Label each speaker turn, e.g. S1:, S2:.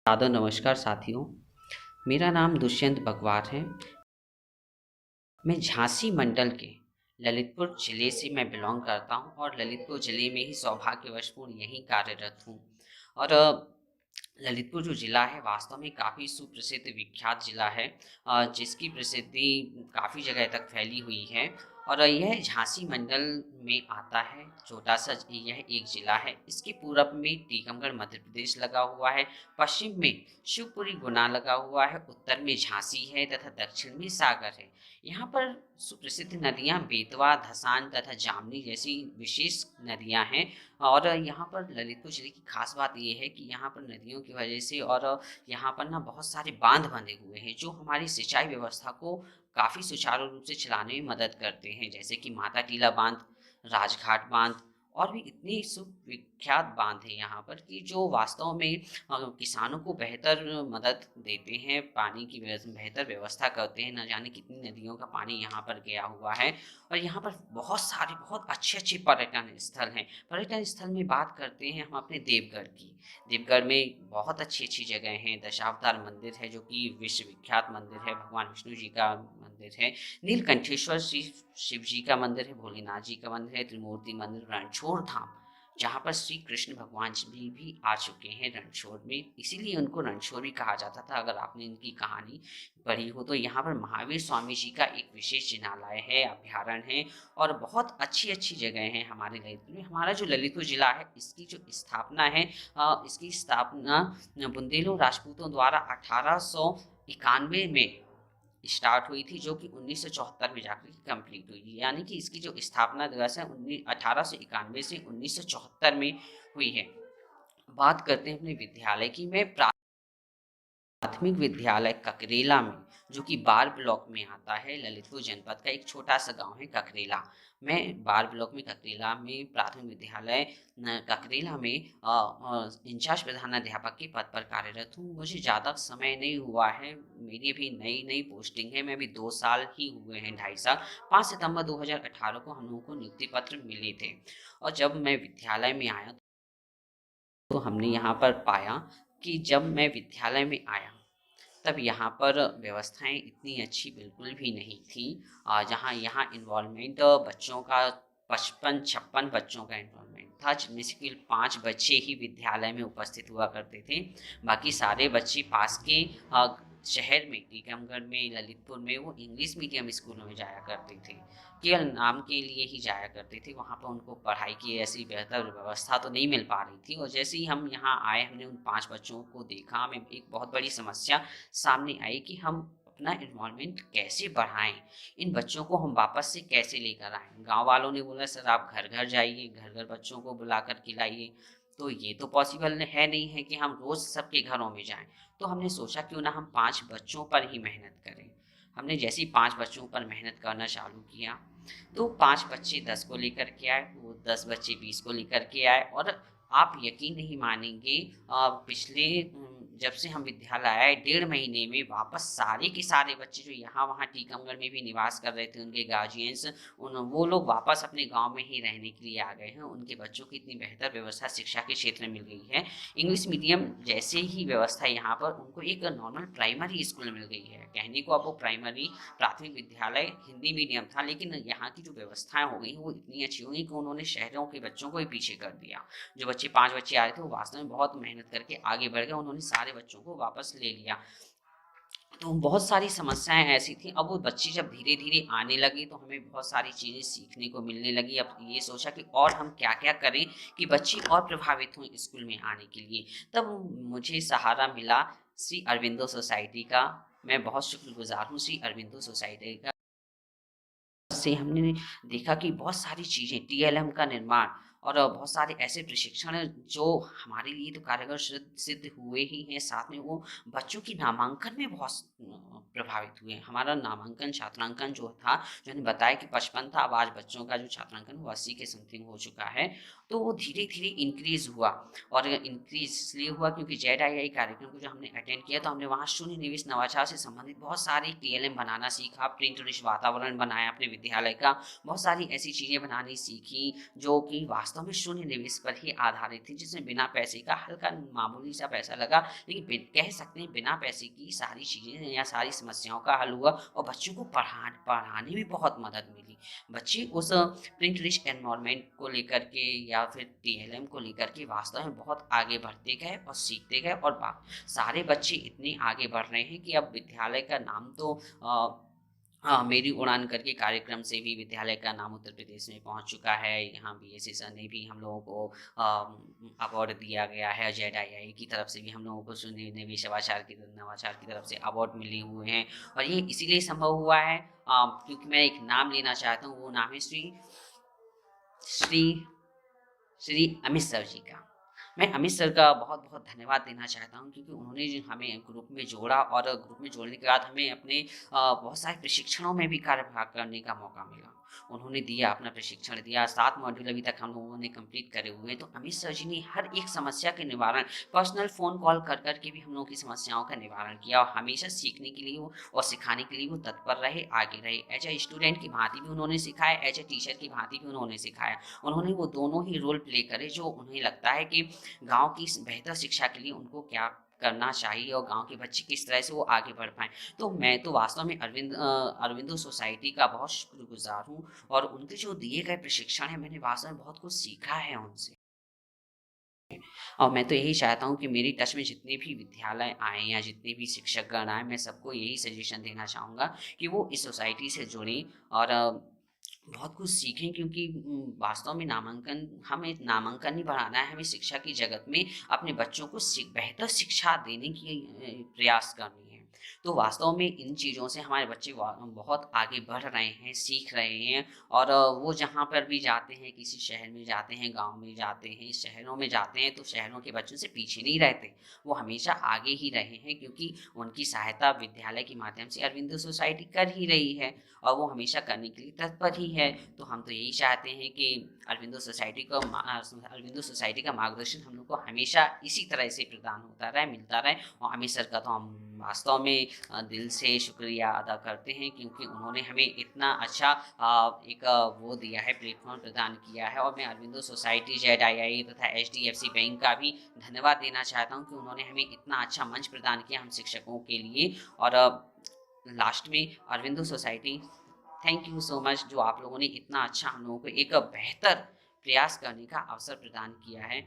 S1: सादर नमस्कार साथियों। मेरा नाम दुष्यंत बगवार है। मैं झांसी मंडल के ललितपुर ज़िले से मैं बिलोंग करता हूं और ललितपुर ज़िले में ही सौभाग्यवश पूर्ण यहीं कार्यरत हूं। और ललितपुर जो ज़िला है वास्तव में काफ़ी सुप्रसिद्ध विख्यात ज़िला है, जिसकी प्रसिद्धि काफ़ी जगह तक फैली हुई है। और यह झांसी मंडल में आता है। छोटा सा यह एक ज़िला है। इसके पूरब में टीकमगढ़ मध्य प्रदेश लगा हुआ है, पश्चिम में शिवपुरी गुना लगा हुआ है, उत्तर में झांसी है तथा दक्षिण में सागर है। यहाँ पर सुप्रसिद्ध नदियाँ बेतवा, धसान तथा जामनी जैसी विशेष नदियाँ हैं। और यहाँ पर ललितपुर ज़िले की खास बात ये है कि यहाँ पर नदियों की वजह से और यहाँ पर ना बहुत सारे बांध बंधे हुए हैं जो हमारी सिंचाई व्यवस्था को काफ़ी सुचारू रूप से चलाने में मदद करते हैं, जैसे कि माता टीला बांध, राजघाट बांध और भी इतनी सुविख्यात बांध हैं यहाँ पर कि जो वास्तव में किसानों को बेहतर मदद देते हैं, पानी की बेहतर व्यवस्था करते हैं। न जाने कितनी नदियों का पानी यहाँ पर गया हुआ है। और यहाँ पर बहुत सारे बहुत अच्छे अच्छे पर्यटन स्थल हैं। पर्यटन स्थल में बात करते हैं हम अपने देवगढ़ की। देवगढ़ में बहुत अच्छी अच्छी जगह हैं। दशावतार मंदिर है जो कि विश्वविख्यात मंदिर है, भगवान विष्णु जी का मंदिर है। नीलकंठेश्वर श्री शिव जी का मंदिर है, भोलेनाथ जी का मंदिर है, त्रिमूर्ति मंदिर, रणछोड़ धाम जहाँ पर श्री कृष्ण भगवान जी भी आ चुके हैं रणछोड़ में, इसीलिए उनको रणछोड़ भी कहा जाता था। अगर आपने इनकी कहानी पढ़ी हो तो यहाँ पर महावीर स्वामी जी का एक विशेष जिनालय है, अभ्यारण्य है और बहुत अच्छी अच्छी जगह हैं हमारे ललितपुर में। हमारा जो ललितपुर जिला है इसकी जो स्थापना है, इसकी स्थापना बुंदेलो राजपूतों द्वारा 1891 में स्टार्ट हुई थी, जो कि 1974 में जाकर कंप्लीट हुई। यानी कि इसकी जो स्थापना दिवस है 1891 से 1974 में हुई है। बात करते हैं अपने विद्यालय की। मैं प्राथमिक विद्यालय ककरेला में, जो कि बार ब्लॉक में आता है, ललितपुर जनपद का एक छोटा सा गांव है ककरेला। मैं बार ब्लॉक में ककरेला में प्राथमिक विद्यालय ककरेला में इंचार्ज प्रधानाध्यापक के पद पर कार्यरत हूँ। मुझे ज़्यादा समय नहीं हुआ है, मेरी अभी नई नई पोस्टिंग है। मैं अभी 2 साल ही हुए हैं, 2.5 साल। 5 सितंबर 2018 को हम लोगों को नियुक्ति पत्र मिले थे। और जब मैं विद्यालय में आया तो हमने यहाँ पर पाया कि जब मैं विद्यालय में आया तब यहाँ पर व्यवस्थाएं इतनी अच्छी बिल्कुल भी नहीं थी। जहाँ यहाँ इन्वॉल्वमेंट बच्चों का 55-56 बच्चों का इन्वॉल्वमेंट था, जिनमें से केवल 5 बच्चे ही विद्यालय में उपस्थित हुआ करते थे। बाकी सारे बच्चे पास के शहर में, टीकमगढ़ में, ललितपुर में वो इंग्लिश मीडियम स्कूलों में जाया करते थे। केवल नाम के लिए ही जाया करते थे। वहाँ पर उनको पढ़ाई की ऐसी बेहतर व्यवस्था तो नहीं मिल पा रही थी। और जैसे ही हम यहाँ आए, हमने उन 5 बच्चों को देखा, हमें एक बहुत बड़ी समस्या सामने आई कि हम अपना इन्वॉल्वमेंट कैसे बढ़ाएं, इन बच्चों को हम वापस से कैसे लेकर आएं। गांव वालों ने बोला सर आप घर घर जाइए, घर घर बच्चों को बुलाकर खिलाइए। तो ये तो पॉसिबल है नहीं है कि हम रोज़ सबके घरों में जाएं। तो हमने सोचा क्यों ना हम 5 बच्चों पर ही मेहनत करें। हमने जैसे ही 5 बच्चों पर मेहनत करना चालू किया तो 5 बच्चे 10 को लेकर के आए, वो 10 बच्चे 20 को लेकर के आए। और आप यकीन नहीं मानेंगे, पिछले जब से हम विद्यालय आए 1.5 महीने में वापस सारे के सारे बच्चे जो यहाँ वहाँ टीकमगढ़ में भी निवास कर रहे थे, उनके गार्जियंस, वो लोग वापस अपने गांव में ही रहने के लिए आ गए हैं। उनके बच्चों की इतनी बेहतर व्यवस्था शिक्षा के क्षेत्र में मिल गई है। इंग्लिश मीडियम जैसे ही व्यवस्था यहाँ पर उनको एक नॉर्मल प्राइमरी स्कूल मिल गई है। कहने को अब वो प्राइमरी प्राथमिक विद्यालय हिंदी मीडियम था, लेकिन यहाँ की जो व्यवस्थाएं हो गई वो इतनी अच्छी हो गई कि उन्होंने शहरों के बच्चों को ही पीछे कर दिया। जो बच्चे 5 बच्चे आ रहे थे वो वास्तव में बहुत मेहनत करके आगे बढ़ गए, उन्होंने सारे बच्चों को वापस ले लिया। तो बहुत सारी समस्याएं ऐसी थी। अब वो बच्चे जब धीरे धीरे आने लगे तो हमें बहुत सारी चीज़ें सीखने को मिलने लगी। अब ये सोचा कि और हम क्या क्या करें कि बच्चे और प्रभावित हों स्कूल में आने के लिए। तब मुझे सहारा मिला श्री अरविंदो सोसाइटी का। मैं बहुत शुक्रगुजार हूँ श्री अरविंदो सोसाइटी का। से हमने देखा कि बहुत सारी चीज़ें, टीएलएम का निर्माण और बहुत सारे ऐसे प्रशिक्षण जो हमारे लिए तो कारगर सिद्ध हुए ही हैं, साथ में वो बच्चों की नामांकन में बहुत प्रभावित हुए। हमारा नामांकन छात्रांकन जो था, जो मैंने बताया कि 55 था, अब आज बच्चों का जो छात्रांकन वो 80 के समथिंग हो चुका है। तो वो धीरे धीरे इंक्रीज हुआ। और इंक्रीज इसलिए हुआ क्योंकि ZII कार्यक्रम को जो हमने अटेंड किया तो हमने वहाँ शून्य निवेश नवाचार से संबंधित बहुत सारी टीएलएम बनाना सीखा, प्रिंट रिच वातावरण बनाया अपने विद्यालय का, बहुत सारी ऐसी चीज़ें बनानी सीखी जो कि वास्तव वास्तव में शून्य निवेश पर ही आधारित थी, जिसमें बिना पैसे का हल्का मामूली सा पैसा लगा, लेकिन कह सकते हैं बिना पैसे की सारी चीज़ें या सारी समस्याओं का हल हुआ और बच्चों को पढ़ाने में बहुत मदद मिली। बच्चे उस प्रिंट रिच एनवायरनमेंट को लेकर के या फिर टीएलएम को लेकर के वास्तव में बहुत आगे बढ़ते गए और सीखते गए, और सारे बच्चे इतने आगे बढ़ रहे हैं कि अब विद्यालय का नाम तो मेरी उड़ान करके कार्यक्रम से भी विद्यालय का नाम उत्तर प्रदेश में पहुंच चुका है। यहाँ बीएससी सर ने भी हम लोगों को अवार्ड दिया गया है। जेडआईआई की तरफ से भी हम लोगों को निवेश नवाचार की तरफ से अवार्ड मिले हुए हैं, और ये इसीलिए संभव हुआ है क्योंकि मैं एक नाम लेना चाहता हूँ। वो नाम है श्री श्री श्री अमित सर जी का। मैं अमित सर का बहुत बहुत धन्यवाद देना चाहता हूँ, क्योंकि उन्होंने जो हमें ग्रुप में जोड़ा, और ग्रुप में जोड़ने के बाद हमें अपने बहुत सारे प्रशिक्षणों में भी कार्यभाग करने का मौका मिला। उन्होंने दिया, अपना प्रशिक्षण दिया। 7 मॉड्यूल अभी तक हम लोगों ने कंप्लीट करे हुए हैं। तो अमित सर जी ने हर एक समस्या के निवारण, पर्सनल फ़ोन कॉल कर कर के भी हम लोगों की समस्याओं का निवारण किया, और हमेशा सीखने के लिए वो और सिखाने के लिए वो तत्पर रहे, आगे रहे। एज ए स्टूडेंट की भांति भी उन्होंने सिखाया, एज ए टीचर की भांति भी उन्होंने सिखाया। उन्होंने वो दोनों ही रोल प्ले करे जो उन्हें लगता है कि गाँव की बेहतर शिक्षा के लिए उनको क्या करना चाहिए और गाँव के बच्चे किस तरह से वो आगे बढ़ पाएँ। तो मैं तो वास्तव में अरविंदो सोसाइटी का बहुत शुक्रगुज़ार हूँ, और उनके जो दिए गए प्रशिक्षण हैं, मैंने वास्तव में बहुत कुछ सीखा है उनसे। और मैं तो यही चाहता हूँ कि मेरी टच में जितने भी विद्यालय आएँ या जितने भी शिक्षकगण आएँ, मैं सबको यही सजेशन देना चाहूँगा कि वो इस सोसाइटी से जुड़ें और बहुत कुछ सीखें, क्योंकि वास्तव में हमें नामांकन नहीं बढ़ाना है, हमें शिक्षा की जगत में अपने बच्चों को बेहतर शिक्षा देने की प्रयास करनी है। तो वास्तव में इन चीज़ों से हमारे बच्चे बहुत आगे बढ़ रहे हैं, सीख रहे हैं, और वो जहाँ पर भी जाते हैं, किसी शहर में जाते हैं, गांव में जाते हैं, शहरों में जाते हैं, तो शहरों के बच्चों से पीछे नहीं रहते, वो हमेशा आगे ही रहे हैं, क्योंकि उनकी सहायता विद्यालय के माध्यम से अरविंदो सोसाइटी कर ही रही है, और वो हमेशा करने के लिए तत्पर ही है। तो हम तो यही चाहते हैं कि अरविंदो सोसाइटी का मार्गदर्शन हम लोग को हमेशा इसी तरह से प्रदान होता रहे, मिलता रहे। और अमित सर का तो हम वास्तव में दिल से शुक्रिया अदा करते हैं, क्योंकि उन्होंने हमें इतना अच्छा वो दिया है, प्लेटफॉर्म प्रदान किया है। और मैं अरविंदो सोसाइटी, जेडआईआई तथा एचडीएफसी बैंक का भी धन्यवाद देना चाहता हूँ कि उन्होंने हमें इतना अच्छा मंच प्रदान किया हम शिक्षकों के लिए। और लास्ट में Aurobindo society, thank you so much, जो आप लोगों ने इतना अच्छा हम लोगों को एक बेहतर प्रयास करने का अवसर प्रदान किया है।